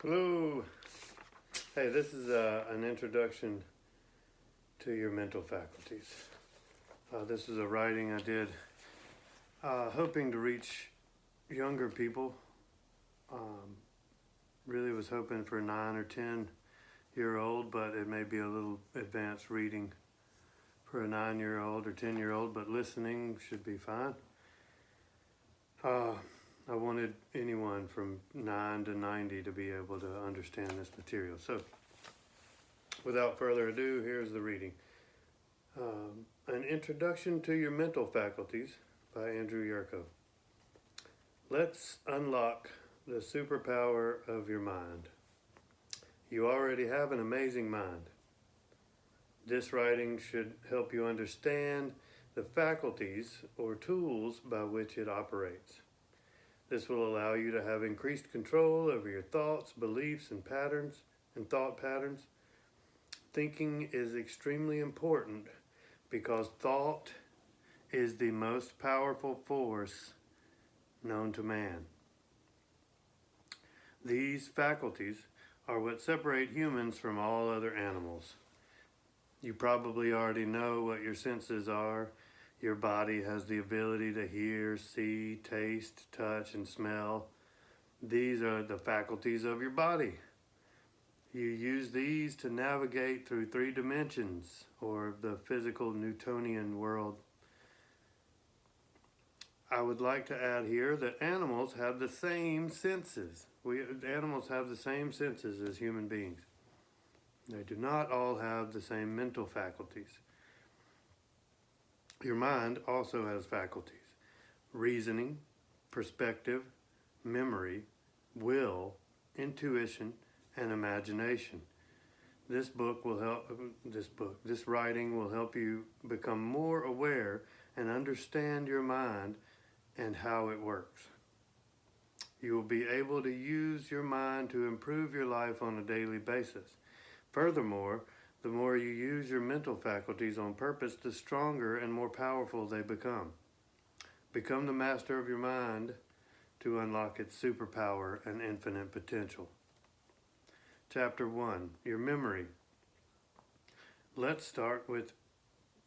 Hello. Hey, this is an introduction to your mental faculties. This is a writing I did hoping to reach younger people. Really was hoping for 9 or 10-year-old, but it may be a little advanced reading for a 9-year-old or 10-year-old, but listening should be fine. I wanted anyone from 9 to 90 to be able to understand this material. So, without further ado, here's the reading. An Introduction to Your Mental Faculties by Andrew Yurkow. Let's unlock the superpower of your mind. You already have an amazing mind. This writing should help you understand the faculties or tools by which it operates. This will allow you to have increased control over your thoughts, beliefs, and thought patterns. Thinking is extremely important because thought is the most powerful force known to man. These faculties are what separate humans from all other animals. You probably already know what your senses are. Your body has the ability to hear, see, taste, touch, and smell. These are the faculties of your body. You use these to navigate through 3 dimensions, or the physical Newtonian world. I would like to add here that animals have the same senses. Animals have the same senses as human beings. They do not all have the same mental faculties. Your mind also has faculties: reasoning, perspective, memory, will, intuition, and imagination. This writing will help you become more aware and understand your mind and how it works. You will be able to use your mind to improve your life on a daily basis. Furthermore, the more you use your mental faculties on purpose, the stronger and more powerful they become. Become the master of your mind to unlock its superpower and infinite potential. Chapter 1, Your Memory. Let's start with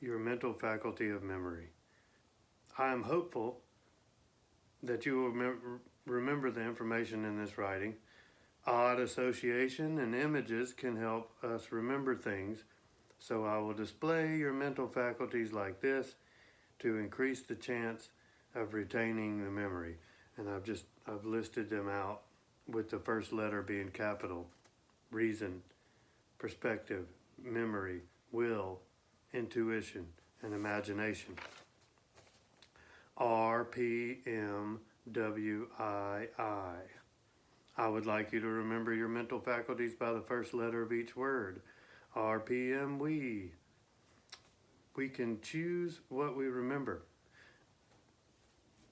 your mental faculty of memory. I am hopeful that you will remember the information in this writing. Odd association and images can help us remember things, so I will display your mental faculties like this to increase the chance of retaining the memory. And I've listed them out with the first letter being capital: reason, perspective, memory, will, intuition, and imagination. RPMWII. I would like you to remember your mental faculties by the first letter of each word. RPM, we. We can choose what we remember,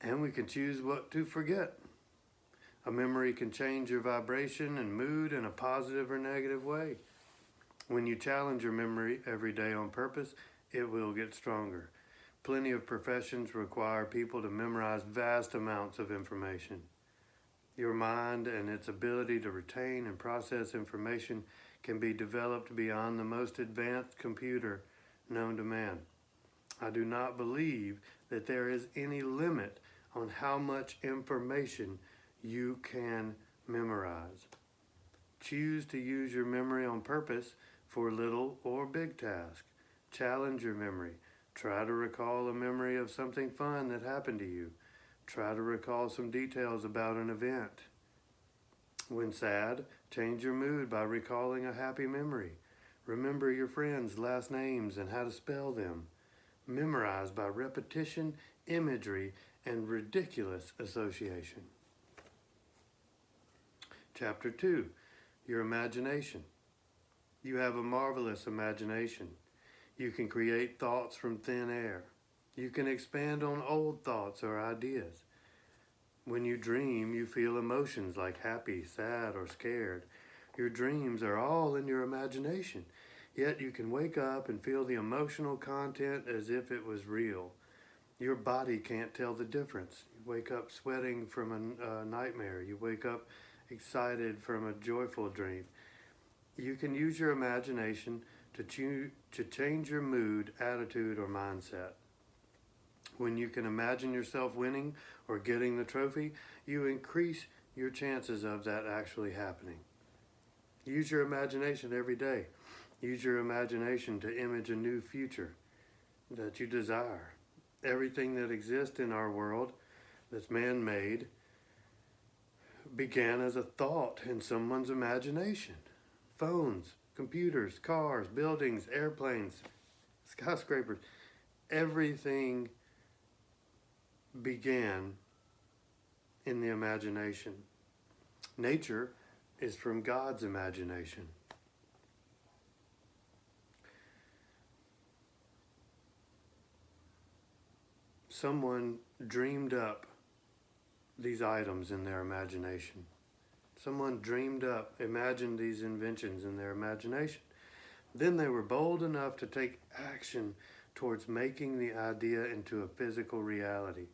and we can choose what to forget. A memory can change your vibration and mood in a positive or negative way. When you challenge your memory every day on purpose, it will get stronger. Plenty of professions require people to memorize vast amounts of information. Your mind and its ability to retain and process information can be developed beyond the most advanced computer known to man. I do not believe that there is any limit on how much information you can memorize. Choose to use your memory on purpose for little or big tasks. Challenge your memory. Try to recall a memory of something fun that happened to you. Try to recall some details about an event. When sad, change your mood by recalling a happy memory. Remember your friends' last names and how to spell them. Memorize by repetition, imagery, and ridiculous association. Chapter 2, Your Imagination. You have a marvelous imagination. You can create thoughts from thin air. You can expand on old thoughts or ideas. When you dream, you feel emotions like happy, sad, or scared. Your dreams are all in your imagination, yet you can wake up and feel the emotional content as if it was real. Your body can't tell the difference. You wake up sweating from a nightmare. You wake up excited from a joyful dream. You can use your imagination to change your mood, attitude, or mindset. When you can imagine yourself winning or getting the trophy, you increase your chances of that actually happening. Use your imagination every day. Use your imagination to image a new future that you desire. Everything that exists in our world that's man-made began as a thought in someone's imagination. Phones, computers, cars, buildings, airplanes, skyscrapers, everything began in the imagination. Nature is from God's imagination. Someone dreamed up these items in their imagination. Someone imagined these inventions in their imagination. Then they were bold enough to take action towards making the idea into a physical reality.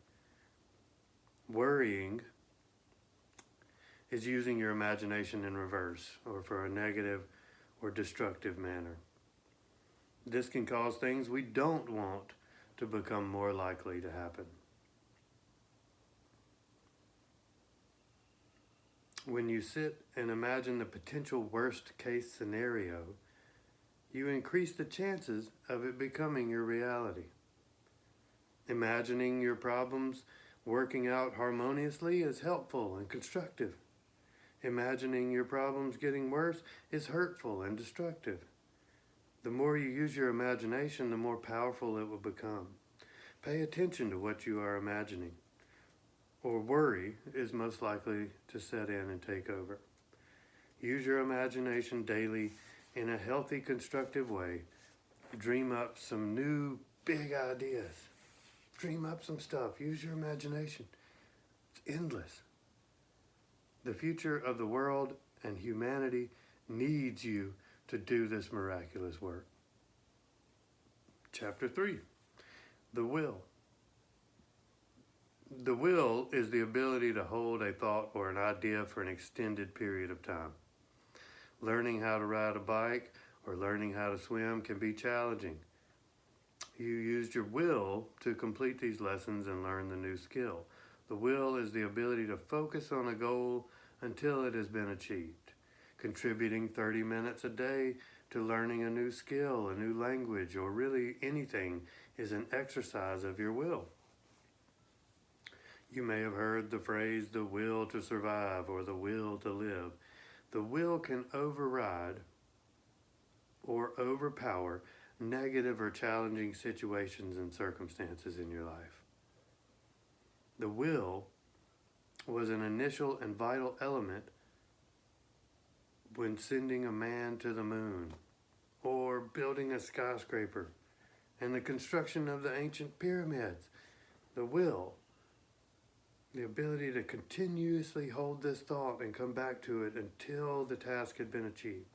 Worrying is using your imagination in reverse, or for a negative or destructive manner. This can cause things we don't want to become more likely to happen. When you sit and imagine the potential worst case scenario, you increase the chances of it becoming your reality. Imagining your problems working out harmoniously is helpful and constructive. Imagining your problems getting worse is hurtful and destructive. The more you use your imagination, the more powerful it will become. Pay attention to what you are imagining, or worry is most likely to set in and take over. Use your imagination daily in a healthy, constructive way. Dream up some new big ideas. Dream up some stuff. Use your imagination. It's endless. The future of the world and humanity needs you to do this miraculous work. Chapter 3, the will. The will is the ability to hold a thought or an idea for an extended period of time. Learning how to ride a bike or learning how to swim can be challenging. You used your will to complete these lessons and learn the new skill. The will is the ability to focus on a goal until it has been achieved. Contributing 30 minutes a day to learning a new skill, a new language, or really anything is an exercise of your will. You may have heard the phrase, the will to survive or the will to live. The will can override or overpower negative or challenging situations and circumstances in your life. The will was an initial and vital element when sending a man to the moon, or building a skyscraper, and the construction of the ancient pyramids. The will, the ability to continuously hold this thought and come back to it until the task had been achieved.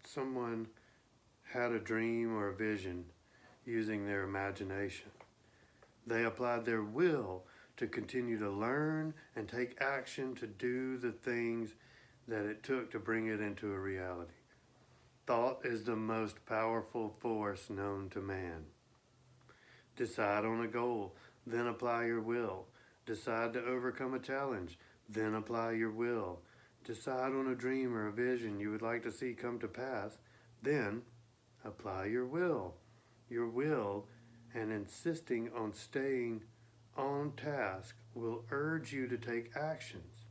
Someone had a dream or a vision using their imagination. They applied their will to continue to learn and take action to do the things that it took to bring it into a reality. Thought is the most powerful force known to man. Decide on a goal, then apply your will. Decide to overcome a challenge, then apply your will. Decide on a dream or a vision you would like to see come to pass, then apply your will. Your will and insisting on staying on task will urge you to take actions.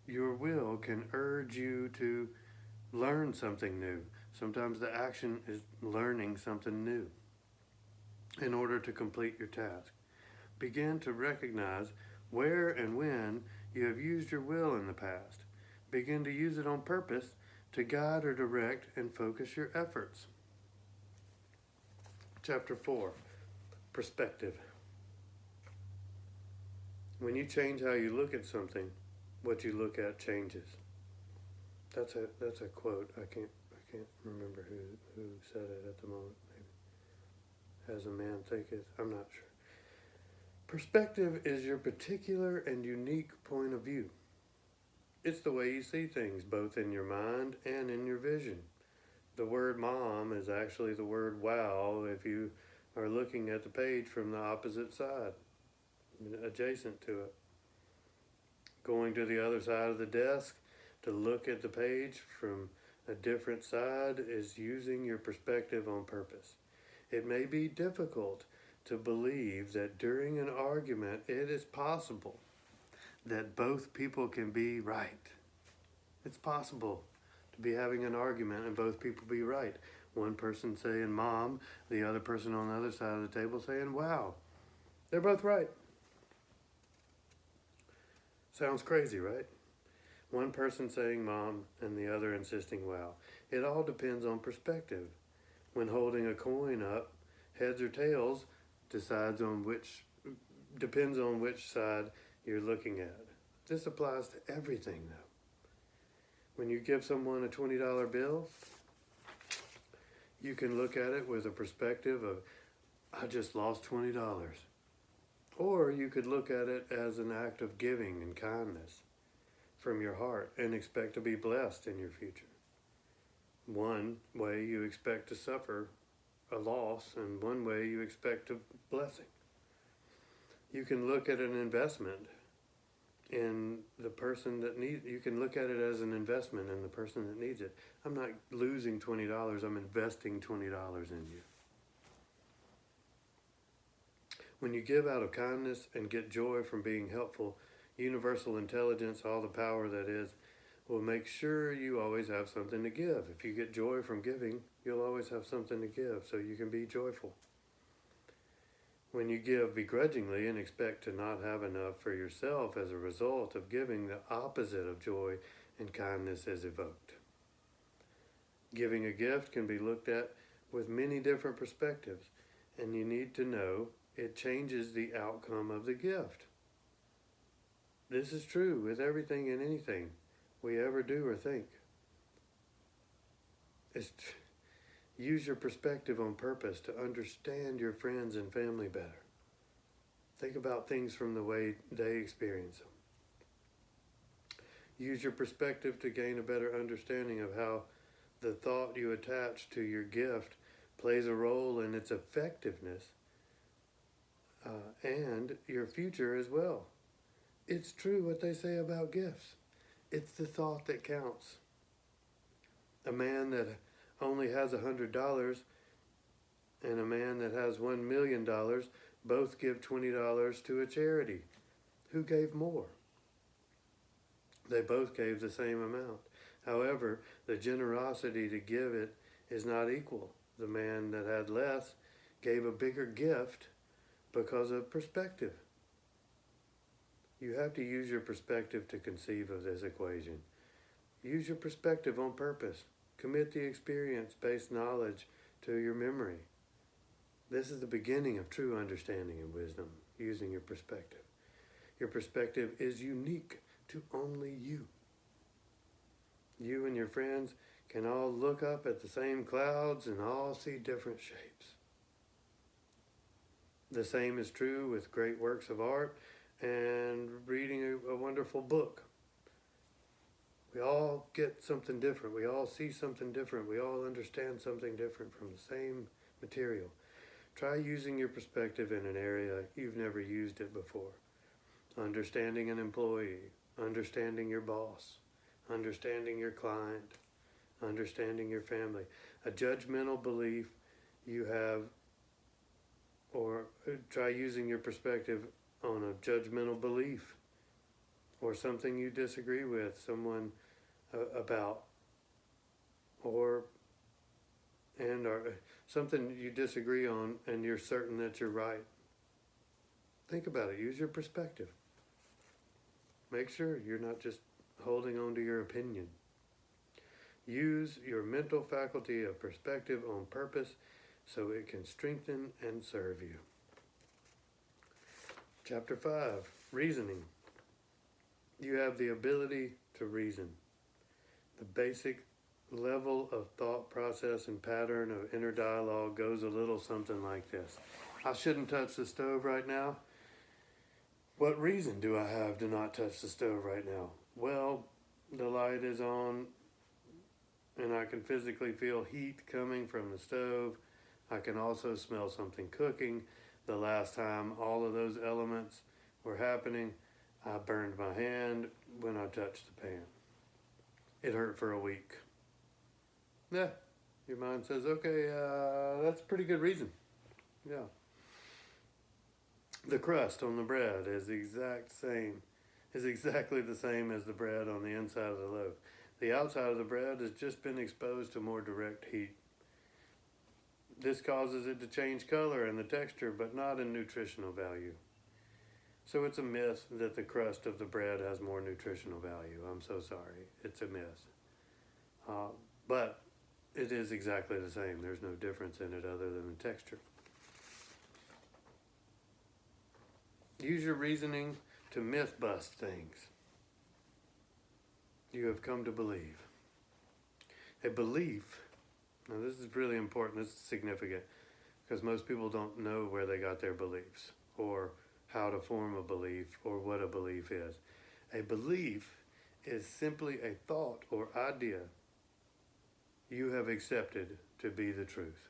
Your will can urge you to learn something new. Sometimes the action is learning something new in order to complete your task. Begin to recognize where and when you have used your will in the past. Begin to use it on purpose to guide or direct and focus your efforts. Chapter 4, perspective. When you change how you look at something, what you look at changes. That's a quote. I can't can't remember who said it at the moment. Maybe as a man thinketh. I'm not sure. Perspective is your particular and unique point of view. It's the way you see things, both in your mind and in your vision. The word mom is actually the word wow if you are looking at the page from the opposite side, adjacent to it. Going to the other side of the desk to look at the page from a different side is using your perspective on purpose. It may be difficult to believe that during an argument it is possible that both people can be right. It's possible to be having an argument and both people be right. One person saying mom, the other person on the other side of the table saying wow. They're both right. Sounds crazy, right? One person saying mom and the other insisting wow. It all depends on perspective. When holding a coin up, heads or tails depends on which side you're looking at. This applies to everything though. When you give someone a $20 bill, you can look at it with a perspective of, I just lost $20. Or you could look at it as an act of giving and kindness from your heart and expect to be blessed in your future. One way you expect to suffer a loss, and one way you expect a blessing. You can look at an investment in the person that needs. You can look at it as an investment in the person that needs it. I'm not losing $20. I'm investing $20 in you. When you give out of kindness and get joy from being helpful, universal intelligence, all the power that is, will make sure you always have something to give. If you get joy from giving, you'll always have something to give, so you can be joyful. When you give begrudgingly and expect to not have enough for yourself as a result of giving, the opposite of joy and kindness is evoked. Giving a gift can be looked at with many different perspectives, and you need to know it changes the outcome of the gift. This is true with everything and anything we ever do or think. Use your perspective on purpose to understand your friends and family better. Think about things from the way they experience them. Use your perspective to gain a better understanding of how the thought you attach to your gift plays a role in its effectiveness and your future as well. It's true what they say about gifts. It's the thought that counts. A man that only has $100 and a man that has $1 million both give $20 to a charity. Who gave more? They both gave the same amount. However, the generosity to give it is not equal. The man that had less gave a bigger gift because of perspective. You have to use your perspective to conceive of this equation. Use your perspective on purpose. Commit the experience-based knowledge to your memory. This is the beginning of true understanding and wisdom, using your perspective. Your perspective is unique to only you. You and your friends can all look up at the same clouds and all see different shapes. The same is true with great works of art and reading a wonderful book. We all get something different. We all see something different. We all understand something different from the same material. Try using your perspective in an area you've never used it before. Understanding an employee, understanding your boss, understanding your client, understanding your family. A judgmental belief you have, or try using your perspective on a judgmental belief or something you disagree with someone about, or something you disagree on and you're certain that you're right. Think about it. Use your perspective. Make sure you're not just holding on to your opinion. Use your mental faculty of perspective on purpose so it can strengthen and serve you. Chapter 5, Reasoning. You have the ability to reason. The basic level of thought process and pattern of inner dialogue goes a little something like this. I shouldn't touch the stove right now. What reason do I have to not touch the stove right now? Well, the light is on and I can physically feel heat coming from the stove. I can also smell something cooking. The last time all of those elements were happening, I burned my hand when I touched the pan. It hurt for a week. Yeah, your mind says, okay, that's a pretty good reason. Yeah. The crust on the bread is exactly the same as the bread on the inside of the loaf. The outside of the bread has just been exposed to more direct heat. This causes it to change color and the texture, but not in nutritional value. So it's a myth that the crust of the bread has more nutritional value. I'm so sorry. It's a myth. But it is exactly the same. There's no difference in it other than the texture. Use your reasoning to myth bust things you have come to believe. A belief, now this is really important, this is significant, because most people don't know where they got their beliefs, or how to form a belief, or what a belief is. A belief is simply a thought or idea you have accepted to be the truth.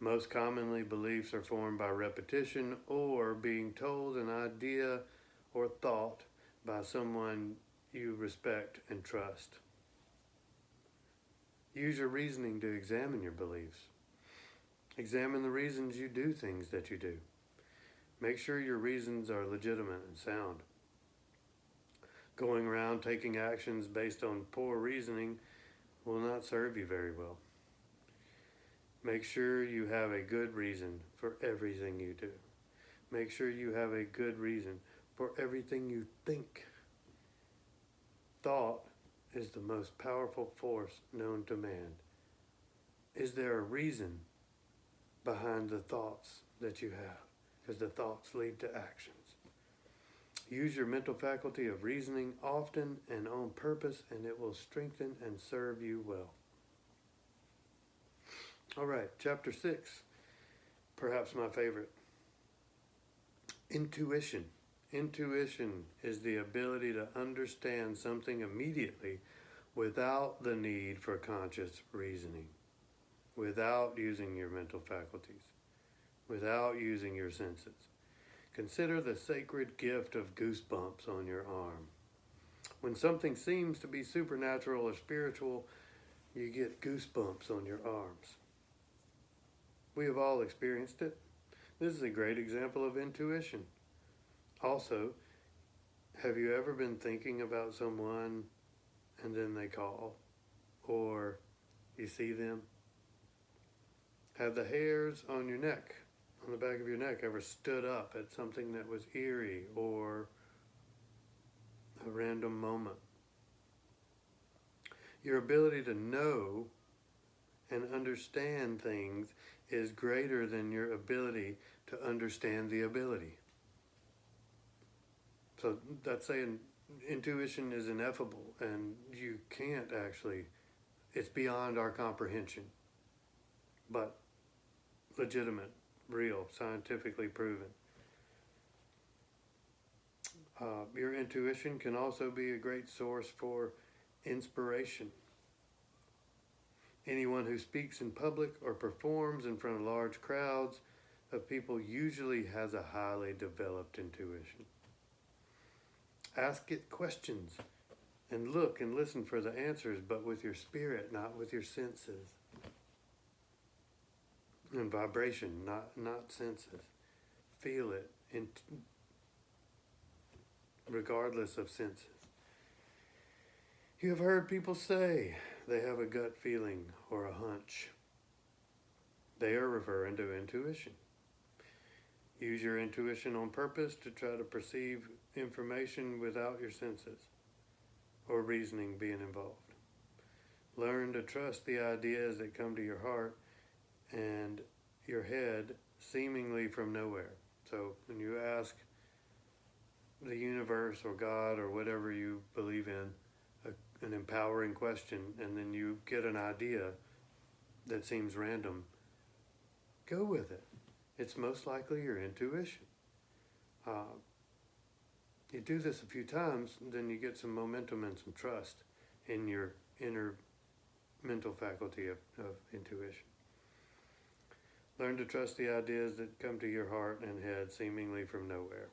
Most commonly, beliefs are formed by repetition or being told an idea or thought by someone you respect and trust. Use your reasoning to examine your beliefs. Examine the reasons you do things that you do. Make sure your reasons are legitimate and sound. Going around taking actions based on poor reasoning will not serve you very well. Make sure you have a good reason for everything you do. Make sure you have a good reason for everything you think. Thought is the most powerful force known to man. Is there a reason behind the thoughts that you have? Because the thoughts lead to actions. Use your mental faculty of reasoning often and on purpose, and it will strengthen and serve you well. All right, chapter 6, perhaps my favorite. Intuition. Intuition is the ability to understand something immediately without the need for conscious reasoning, without using your mental faculties, without using your senses. Consider the sacred gift of goosebumps on your arm. When something seems to be supernatural or spiritual, you get goosebumps on your arms. We have all experienced it. This is a great example of intuition. Also, have you ever been thinking about someone and then they call, or you see them? Have the hairs on your neck, on the back of your neck, ever stood up at something that was eerie or a random moment? Your ability to know and understand things is greater than your ability to understand the ability. So that's saying intuition is ineffable, and you can't actually, it's beyond our comprehension, but legitimate, real, scientifically proven. Your intuition can also be a great source for inspiration. Anyone who speaks in public or performs in front of large crowds of people usually has a highly developed intuition. Ask it questions and look and listen for the answers, but with your spirit, not with your senses. And vibration, not senses. Feel it regardless of senses. You have heard people say they have a gut feeling or a hunch. They are referring to intuition. Use your intuition on purpose to try to perceive information without your senses or reasoning being involved. Learn to trust the ideas that come to your heart and your head seemingly from nowhere. So when you ask the universe or God or whatever you believe in an empowering question and then you get an idea that seems random, go with it. It's most likely your intuition. You do this a few times, then you get some momentum and some trust in your inner mental faculty of intuition. Learn to trust the ideas that come to your heart and head seemingly from nowhere.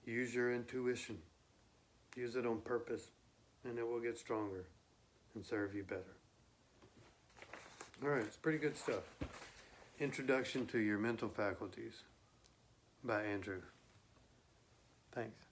Use your intuition. Use it on purpose, and it will get stronger and serve you better. All right, it's pretty good stuff. Introduction to Your Mental Faculties by Andrew. Thanks.